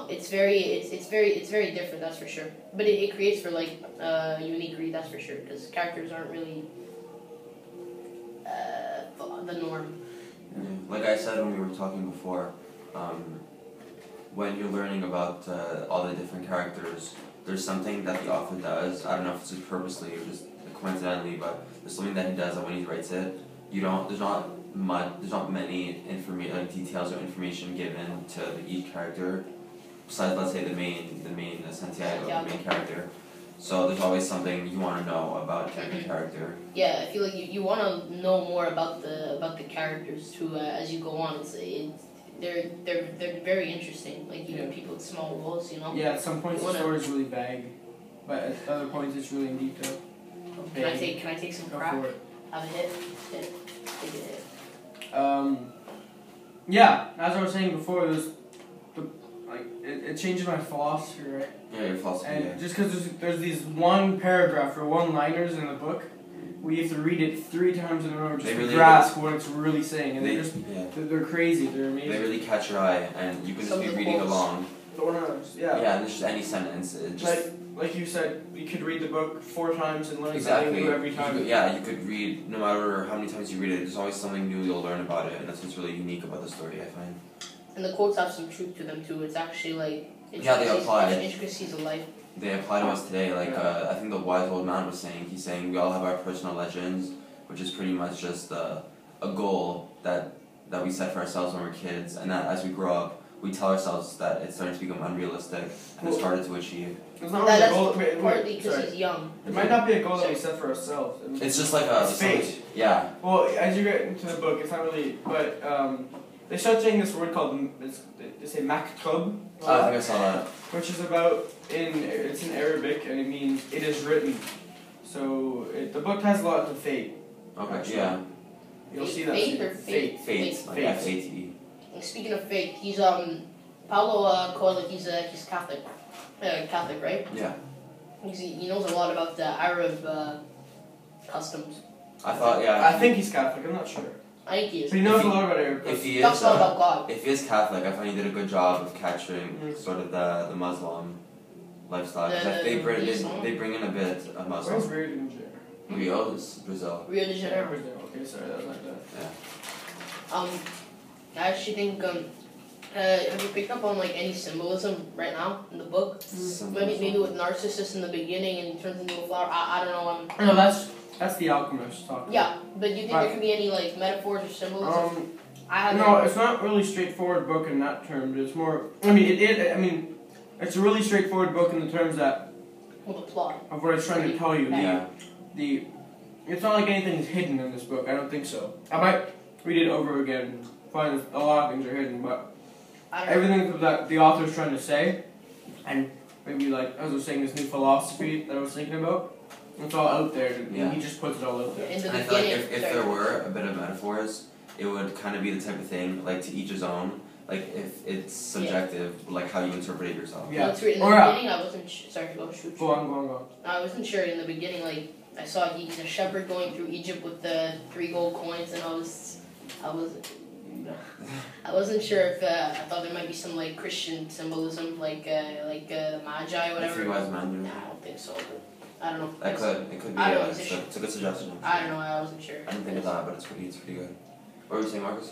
it's very different. That's for sure. But it creates for like unique read. That's for sure. Because characters aren't really the norm. Yeah. Like I said when we were talking before, when you're learning about all the different characters, there's something that the author does. I don't know if it's just purposely or just coincidentally, but there's something that he does that when he writes it, there's not many details or information given to each character, besides let's say the main Santiago, the main character. So there's always something you want to know about every character. Yeah, I feel like you want to know more about the characters too as you go on. They're very interesting. Like even people with small roles, you know. Yeah, at some points the story is really vague, but at other points it's really in detail. Can I take some crack? Have a hit. Take a hit. Yeah, as I was saying before, it changes my philosophy, right? Yeah, your philosophy. And just because there's these one paragraph or one-liners in the book, we have to read it 3 times in a row just to grasp what it's really saying, and they're crazy. They're amazing. They really catch your eye, and you can just be reading along. Yeah. Yeah, and it's just any sentence. Like you said, you could read the book 4 times and learn something new every time. You could read, no matter how many times you read it, there's always something new you'll learn about it, and that's what's really unique about the story, I find. And the quotes have some truth to them too. It's actually like they apply. Intricacies of life. They apply to us today. Like I think the wise old man was saying. He's saying we all have our personal legends, which is pretty much just a goal that we set for ourselves when we're kids, and that as we grow up, we tell ourselves that it's starting to become unrealistic and it's harder to achieve. It's not really a goal. Partly because he's young. It might not be a goal that we set for ourselves. It's just like it's fate. Yeah. Well, as you get into the book, it's not really. But they start saying this word called they say maktub. I think I saw that. Which is it's in Arabic and it means it is written. So the book has a lot of fate. Okay. Actually. Yeah. You'll see that. Fate or fate? Fate. F-A-T-E. Speaking of fate, he's Paulo Coelho. He's Catholic. Catholic, right? Yeah. He knows a lot about the Arab customs. I thought, I think he's Catholic. I'm not sure. I think he is. But he knows a lot about Arab customs. If he talks a lot about God. If he is Catholic, I find he did a good job of capturing sort of the Muslim lifestyle. They bring in a bit of Muslim. Where's Rio de Janeiro? Rio is Brazil. Rio de Janeiro. Okay, sorry, that was like that. Yeah. I actually think have you picked up on like any symbolism right now in the book? Maybe with Narcissus in the beginning and he turns into a flower. I don't know. No, that's the Alchemist talking. Yeah, but do you think there could be any like metaphors or symbolism? No, it's not really straightforward book in that term. But it's more. I mean, it's a really straightforward book in the terms that. Well, the plot of what it's trying to tell you. Yeah. It's not like anything is hidden in this book. I don't think so. I might read it over again. Find a lot of things are hidden, but everything that the author's trying to say, and maybe like as I was saying, this new philosophy that I was thinking about, it's all out there. And he just puts it all out there. In the I feel like if there were a bit of metaphors, it would kind of be the type of thing like to each his own. Like if it's subjective, like how you interpret it yourself. Yeah. In the beginning, I wasn't sorry. Go shoot. Go on. I wasn't sure in the beginning. Like I saw he's a shepherd going through Egypt with the 3 gold coins, and I wasn't sure if I thought there might be some like Christian symbolism, like the Magi or whatever. The 3 wise men. Nah, I don't think so. But I don't know. It could be. It's a good suggestion. I don't know. I wasn't sure. I didn't think of that, but it's pretty good. What were you saying, Marcus?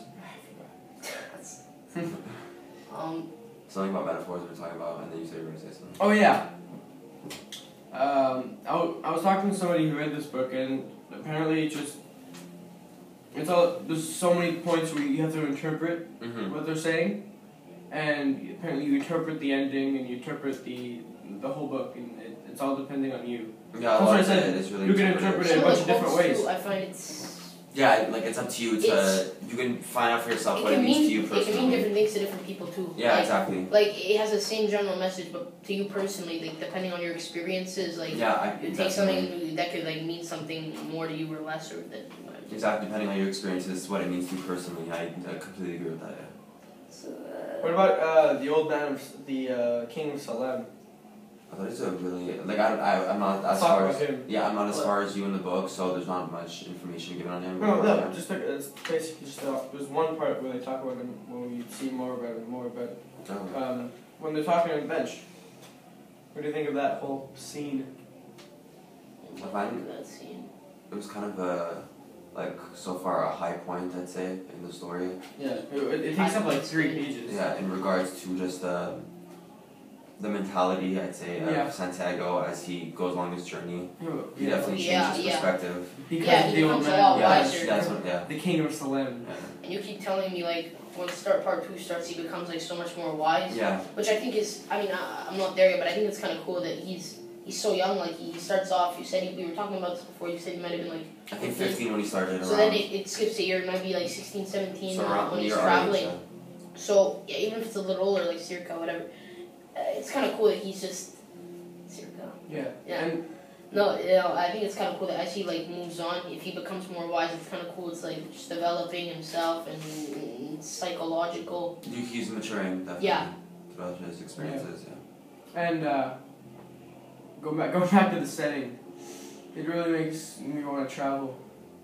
Something about metaphors we were talking about, and then you said you were going to say something. Oh yeah. I was talking to somebody who read this book, and apparently there's so many points where you have to interpret what they're saying, and apparently you interpret the ending and you interpret the whole book, and it's all depending on you. Yeah, that's what I said. It's really you can interpret it in a bunch of different ways. Too, I find it's. Yeah, like it's up to you you can find out for yourself what it means to you personally. It can mean different things to different people too. Yeah, exactly. Like it has the same general message, but to you personally, like depending on your experiences, like you take something that could like mean something more to you or less, or that. Exactly, depending on your experiences, what it means to you personally. I completely agree with that. Yeah. So, what about the old man of the King of Salem? I thought it's a really I'm not as far as I'm not as far as you in the book, so there's not much information given on him. No, just it's basically just there's one part where they talk about him when we see more about him, when they're talking on the bench. What do you think of that whole scene? I find that scene. it was kind of so far a high point, I'd say, in the story. Yeah, it takes up like 3 pages. Yeah, in regards to just the mentality, I'd say, of Santiago as he goes along his journey. He definitely changes his perspective. Because he becomes a lot wiser. The king of Salem. Yeah. And you keep telling me, like, when part 2 starts, he becomes, like, so much more wise. Yeah. Which I think is, I mean, I'm not there yet, but I think it's kind of cool that he's so young. Like, he starts off, you said, we were talking about this before, you said he might have been, like, I think 15 when he started. So then it skips a year, it might be, like, 16, 17 so when he's traveling. So, yeah, even if it's a little older, like, circa, whatever, it's kind of cool that he's just circa. Yeah. And no, you know, I think it's kind of cool that as he like moves on, if he becomes more wise, it's kind of cool. It's like just developing himself and psychological. He's maturing, definitely. Yeah. Throughout his experiences, And going back to the setting, it really makes me want to travel.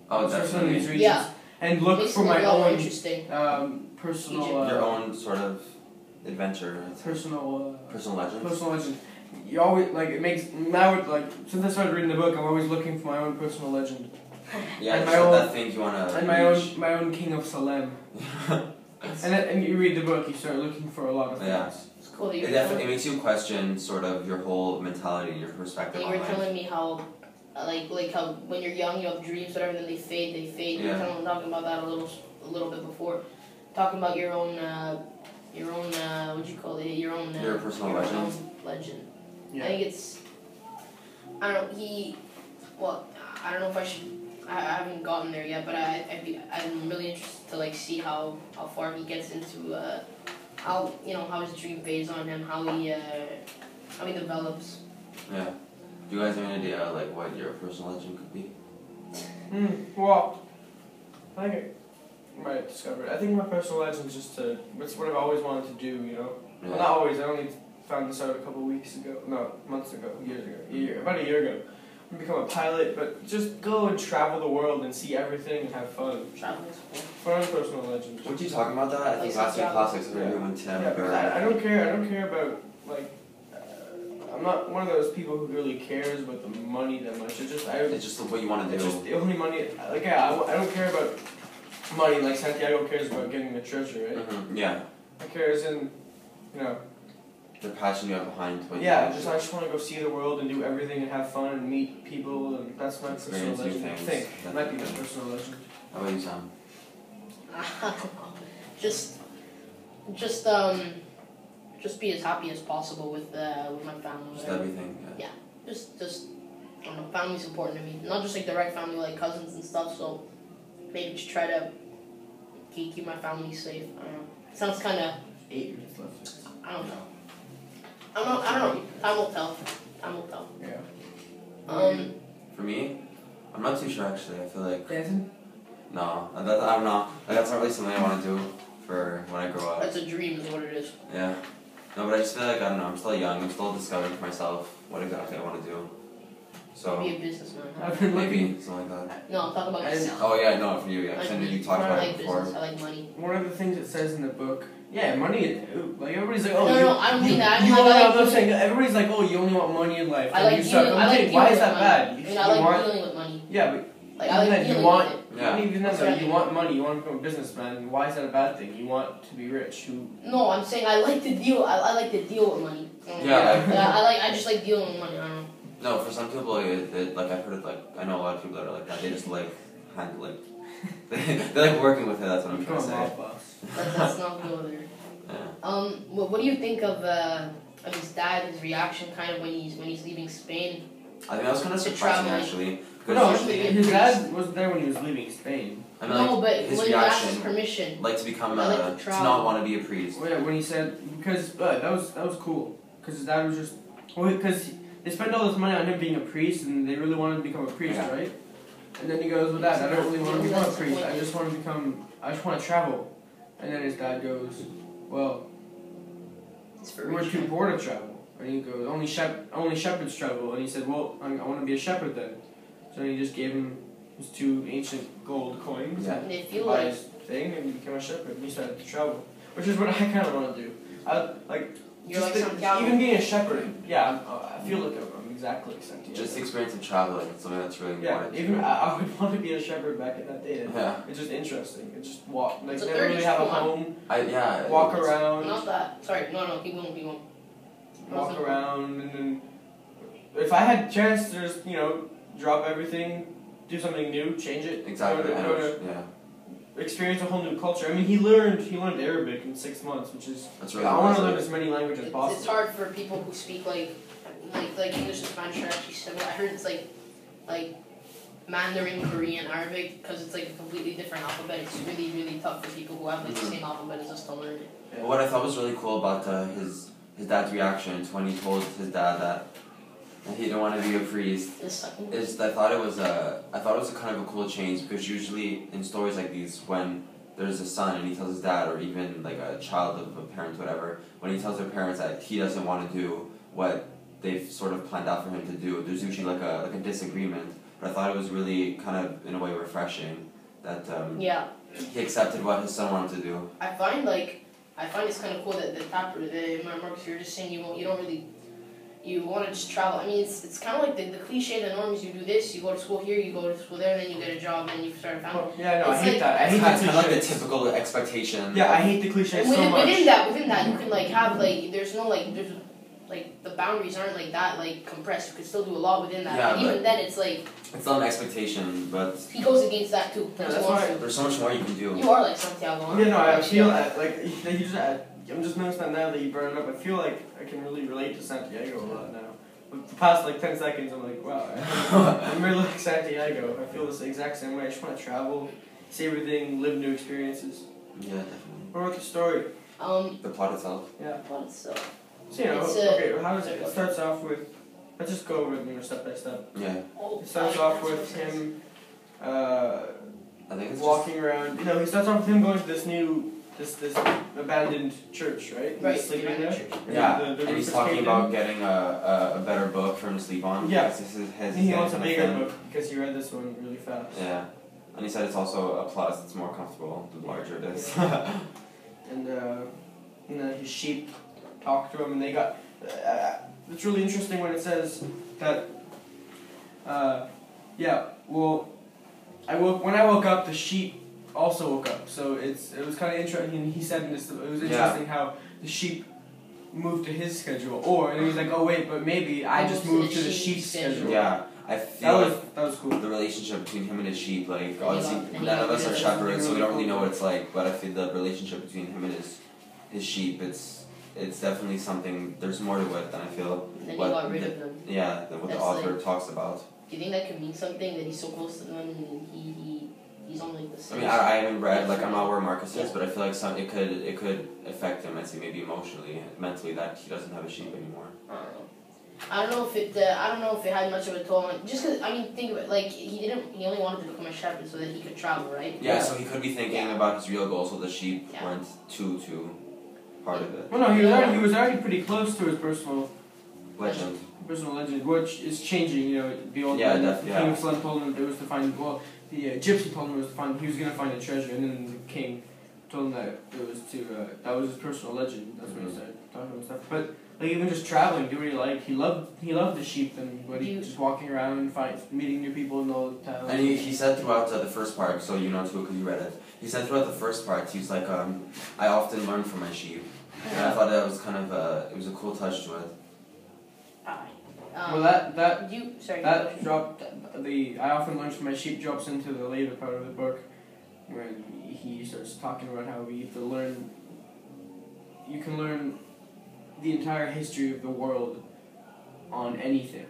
Oh, definitely. These regions and look for my own personal. Your own sort of adventure. Personal legend. Personal legend. You always like it makes now. Like since I started reading the book, I'm always looking for my own personal legend. Yeah, and that thing you wanna. And my own king of Salem. and you read the book, you start looking for a lot of things. Yeah. It's cool that it makes you question sort of your whole mentality, your perspective. And you were telling me how, like how when you're young you have dreams, whatever, then they fade. Yeah. You were talking about that a little bit before, talking about your own what do you call it? Your personal legend. Yeah. I think it's, I don't know, I don't know if I should, I haven't gotten there yet, but I'm really interested to like see how far he gets into, how his dream fades on him, how he develops. Yeah. Do you guys have any idea like what your personal legend could be? Well, I think I might discover it. I think my personal legend is just it's what I've always wanted to do, you know? Yeah. Well, not always, I only found this out a couple weeks ago, months ago, about a year ago. I'm gonna become a pilot, but just go and travel the world and see everything and have fun. Traveling's cool. Fun personal legend. What are you talking about that? I think last week classics where everyone I don't care about like I'm not one of those people who really cares about the money that much. It's just what you want to do. It's just the only money. Like I don't care about money like Santiago cares about getting the treasure, right? Mm-hmm. Yeah. I cares in, the passion you have behind what I just want to go see the world and do everything and have fun and meet people, and that's my personal legend. I think that might be my personal legend. How about you, Sam? Just be as happy as possible with my family. Just everything. Yeah. Just I don't know. Family's important to me. Not just like direct family, like cousins and stuff. So maybe just try to keep my family safe. I don't know. It sounds kind of. 8 years left. I don't know. I don't know. Time will tell. Yeah. For me, I'm not too sure actually. I feel like. Dancing? No, I don't know. Like, that's not really something I want to do for when I grow up. That's a dream, is what it is. Yeah. No, but I just feel like, I don't know, I'm still young. I'm still discovering for myself what exactly I want to do. So. Be a businessman. Maybe something like that. No, I'm talking about myself. Oh yeah, no, for you, yeah. I know you talked about it before. Business. I like money. One of the things it says in the book. Yeah, money. Like everybody's like, oh. No, I don't mean that. I'm saying everybody's like, oh, you only want money in life. I like dealing. Why is that bad? I like dealing with money. Yeah, but like I like dealing with it. Yeah. Even then, you want money. You want to become a businessman. Why is that a bad thing? You want to be rich. No, I'm saying I like to deal. I like to deal with money. Yeah. I just like dealing with money. I don't know. No, for some people, like I've heard it. Like I know a lot of people that are like that. They just like handle it. They like working with it. That's what I'm trying to say. That's not good either. Yeah. What do you think of his dad? His reaction, kind of when he's leaving Spain. I think that was kind of surprising actually. No, his dad wasn't there when he was leaving Spain. I mean, no, but his when he asked his permission, like to become to not want to be a priest. Well, yeah, when he said because that was cool because his dad was just because they spent all this money on him being a priest and they really wanted him to become a priest, right? And then he goes, "Well, Dad, I don't really want to become a priest. I just want to travel." And then his dad goes, "Well, we're too poor to travel." And he goes, "Only shepherds travel." And he said, "Well, I want to be a shepherd then." So he just gave him his 2 ancient gold coins and buy his thing and became a shepherd. And he started to travel, which is what I kind of want to do. You're like Santiago. Even being a shepherd, yeah, I feel like I'm exactly like Santiago. Just the experience of traveling, something that's really important. Yeah, even I would want to be a shepherd back in that day. Yeah. It's just interesting. It's just walk, like It's a never really have a home. Walk around. Not that. Sorry, no, keep going. Walk around, and then if I had a chance to just drop everything, do something new, change it. Exactly. Experience a whole new culture. I mean, he learned Arabic in 6 months, which is. That's really I want to learn as many languages as possible. It's hard for people who speak like English and Spanish are actually similar. I heard it's like Mandarin, Korean, Arabic, because it's like a completely different alphabet. It's really, really tough for people who have like the same alphabet as us to learn it. Yeah. What I thought was really cool about his dad's reaction when he told his dad that he didn't want to be a priest is I thought it was a kind of a cool change, because usually in stories like these, when there's a son and he tells his dad, or even like a child of a parent, whatever, when he tells their parents that he doesn't want to do what they've sort of planned out for him to do, there's usually like a disagreement. But I thought it was really kind of in a way refreshing that he accepted what his son wanted to do. I find it's kind of cool that Marcus, you were just saying you want to just travel. I mean, it's kind of like the cliche, the norm is you do this, you go to school here, you go to school there, and then you get a job, and then you start a family. Oh, yeah, no, I hate that. I hate that. It's like the typical expectation. Yeah, I hate the cliche so much. Within that, you can have there's the boundaries aren't compressed. You can still do a lot within that. Yeah, but even then, it's not an expectation, but he goes against that too. Yeah, that's why there's so much more you can do. You are like Santiago. Yeah, no, I feel I'm just noticing that now that you brought it up. I feel like I can really relate to Santiago a lot now. With the past 10 seconds, I'm like, wow, I'm really like Santiago. I feel the exact same way. I just want to travel, see everything, live new experiences. Yeah, definitely. What about the story? The plot itself. Yeah. Plot itself. So okay, how does it? It starts off with. Let's just go over it step by step. Yeah. It starts off with him. I think it's walking around. He starts off with him going to this abandoned church, right? Right. Sleeping there. Yeah. And he's talking about getting a better book for him to sleep on. Yeah. He wants a bigger book because he read this one really fast. Yeah. And he said it's also a plus. It's more comfortable the larger it is. And then his sheep talk to him, and they got. It's really interesting when it says that. When I woke up, the sheep also woke up. So it was kind of interesting. He said it was interesting how the sheep moved to his schedule, and he's like, oh wait, but maybe I just moved to the sheep's schedule. Yeah, I feel that was cool. The relationship between him and his sheep, obviously none of us are shepherds, so we don't really know what it's like. But I feel the relationship between him and his sheep, it's definitely something. There's more to it than I feel. And then he got rid of them. Yeah, what the author talks about. Do you think that could mean something, that he's so close to them and he's on the same? I mean, I haven't read, I'm not where Marcus is, but I feel like it could affect him, I'd say maybe emotionally, mentally, that he doesn't have a sheep anymore. I don't know if it had much of a toll on. Just because, I mean, think of it. He only wanted to become a shepherd so that he could travel, right? Yeah, so he could be thinking about his real goal, so the sheep weren't too part of it. Well, no, he was already pretty close to his personal legend, which is changing. The old King of Slum told him it was to find. Well, the gypsy told him it was to find. He was going to find a treasure, and then the king told him that it was that was his personal legend. That's what he said, talking about stuff. But even just traveling, do what he liked. He loved the sheep, and just walking around, meeting new people in all the towns. And he said throughout the first part, so you know too because you read it. He said throughout the first part, he's like, I often learn from my sheep, and I thought that was kind of it was a cool touch to it. Well, that dropped. I often learn from my sheep drops into the later part of the book, when he starts talking about how you can learn the entire history of the world on anything.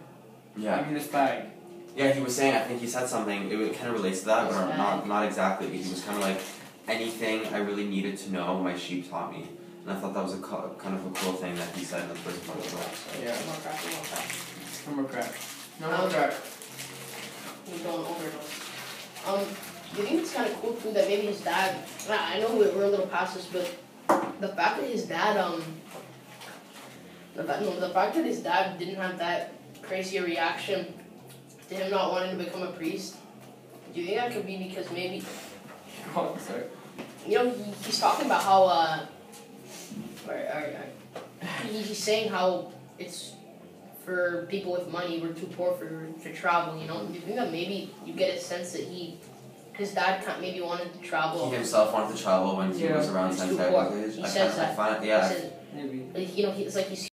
Yeah. Even this bag. Yeah, he was saying, I think he said something, it kind of relates to that, but not exactly. He was kind of like, anything I really needed to know, my sheep taught me. And I thought that was kind of a cool thing that he said in the first part of the book. So. Yeah. No more crap. We're going overdose. Do you think it's kind of cool too that maybe his dad? I know we're a little past this, but the fact that his dad the fact that his dad didn't have that crazy a reaction to him not wanting to become a priest. Do you think that could be because maybe? Oh, sorry. He's talking about how. he's saying how it's for people with money, we're too poor for travel. You know, do you think that maybe you get a sense that his dad maybe wanted to travel? He himself wanted to travel when he was around 10 He says that. age. Maybe. You know, it's like he's